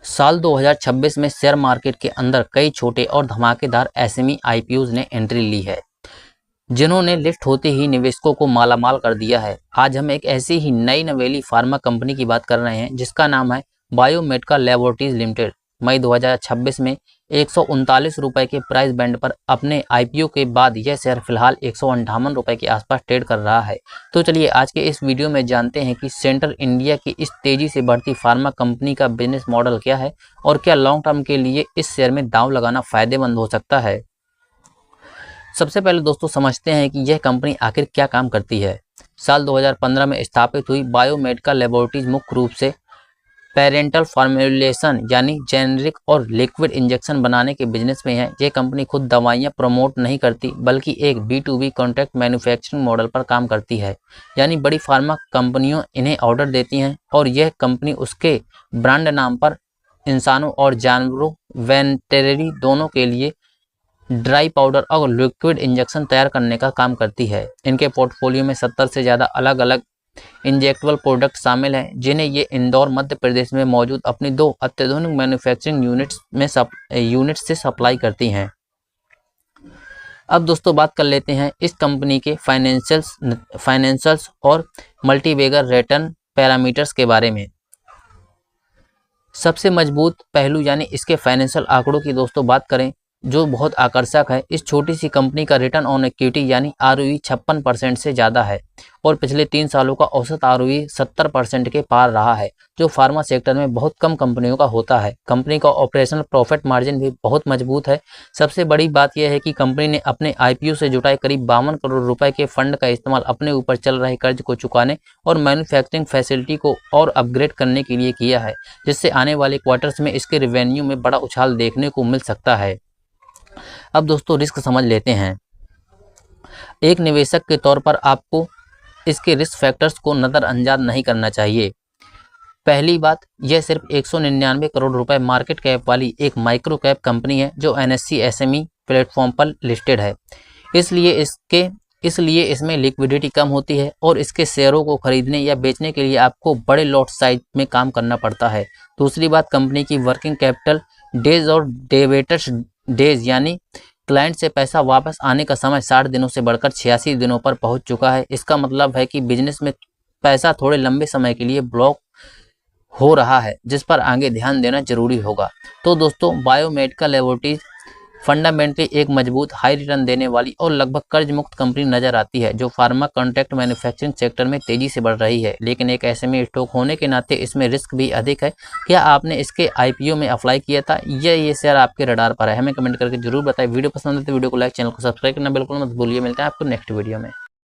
साल 2026 में share market के अंदर कई छोटे और धमाकेदार एसएमई आईपीओज ने एंट्री ली है, जिन्होंने लिस्ट होते ही निवेशकों को मालामाल कर दिया है। आज हम एक ऐसी ही नई नवेली फार्मा कंपनी की बात कर रहे हैं जिसका नाम है बायोमेडिका लैबोरेटरीज लिमिटेड। मई 2026 में 139 रुपये के प्राइस बैंड पर अपने आईपीओ के बाद यह शेयर फिलहाल 158 रुपये के आसपास ट्रेड कर रहा है। तो चलिए आज के इस वीडियो में जानते हैं कि सेंटर इंडिया की इस तेजी से बढ़ती फार्मा कंपनी का बिजनेस मॉडल क्या है और क्या लॉन्ग टर्म के लिए इस शेयर में दांव लगाना फायदेमंद हो सकता है। सबसे पहले दोस्तों समझते हैं कि यह कंपनी आखिर क्या काम करती है। साल 2015 में स्थापित हुई बायोमेडिका लैबोरेटरीज मुख्य रूप से पेरेंटल फॉर्मुलेशन यानी जेनेरिक और लिक्विड इंजेक्शन बनाने के बिजनेस में है। यह कंपनी खुद दवाइयां प्रमोट नहीं करती बल्कि एक B2B कॉन्ट्रैक्ट मैन्युफैक्चरिंग मॉडल पर काम करती है, यानी बड़ी फार्मा कंपनियों इन्हें ऑर्डर देती हैं और यह कंपनी उसके ब्रांड नाम पर इंसानों और जानवरों वेटरनरी दोनों के लिए ड्राई पाउडर और लिक्विड इंजेक्शन तैयार करने का काम करती है। इनके पोर्टफोलियो में 70 से ज़्यादा अलग अलग इंजेक्टेबल प्रोडक्ट शामिल हैं, जिन्हें ये इंदौर मध्य प्रदेश में मौजूद अपनी 2 अत्याधुनिक मैन्युफैक्चरिंग यूनिट्स से सप्लाई करती हैं। अब दोस्तों बात कर लेते हैं इस कंपनी के फाइनेंशियल्स और मल्टीबैगर रिटर्न पैरामीटर्स के बारे में। सबसे मजबूत पहलू यानी इसके फाइनेंशियल आंकड़ों की दोस्तों बात करें जो बहुत आकर्षक है। इस छोटी सी कंपनी का रिटर्न ऑन इक्विटी यानी ROE 56% से ज़्यादा है और पिछले 3 सालों का औसत ROE 70% के पार रहा है, जो फार्मा सेक्टर में बहुत कम कंपनियों का होता है। कंपनी का ऑपरेशनल प्रॉफिट मार्जिन भी बहुत मजबूत है। सबसे बड़ी बात यह है कि कंपनी ने अपने IPO से जुटाए करीब 52 करोड़ रुपए के फंड का इस्तेमाल अपने ऊपर चल रहे कर्ज को चुकाने और मैन्युफैक्चरिंग फैसिलिटी को और अपग्रेड करने के लिए किया है, जिससे आने वाले क्वार्टर्स में इसके रेवेन्यू में बड़ा उछाल देखने को मिल सकता है। अब दोस्तों रिस्क समझ लेते हैं। एक निवेशक के तौर पर आपको इसके रिस्क फैक्टर्स को नज़रअंदाज नहीं करना चाहिए। पहली बात, यह सिर्फ 199 करोड़ रुपए मार्केट कैप वाली एक माइक्रो कैप कंपनी है जो NSE SME प्लेटफॉर्म पर लिस्टेड है, इसलिए इसमें लिक्विडिटी कम होती है और इसके शेयरों को खरीदने या बेचने के लिए आपको बड़े लॉट साइज में काम करना पड़ता है। दूसरी बात, कंपनी की वर्किंग कैपिटल डेज और डेबिटर्स डेज यानी क्लाइंट से पैसा वापस आने का समय 60 दिनों से बढ़कर 86 दिनों पर पहुंच चुका है। इसका मतलब है कि बिजनेस में पैसा थोड़े लंबे समय के लिए ब्लॉक हो रहा है, जिस पर आगे ध्यान देना जरूरी होगा। तो दोस्तों बायोमेडिका लैबोरेटरीज फंडामेंटली एक मजबूत हाई रिटर्न देने वाली और लगभग कर्ज मुक्त कंपनी नजर आती है जो फार्मा कॉन्ट्रैक्ट मैन्युफैक्चरिंग सेक्टर में तेजी से बढ़ रही है, लेकिन एक SME स्टॉक होने के नाते इसमें रिस्क भी अधिक है। क्या आपने इसके IPO में अप्लाई किया था या ये शेयर आपके रडार पर है? हमें कमेंट करके जरूर बताएं। वीडियो पसंद है तो वीडियो को लाइक, चैनल को सब्सक्राइब करना बिल्कुल मत भूलिए। मिलते हैं आपको नेक्स्ट वीडियो में।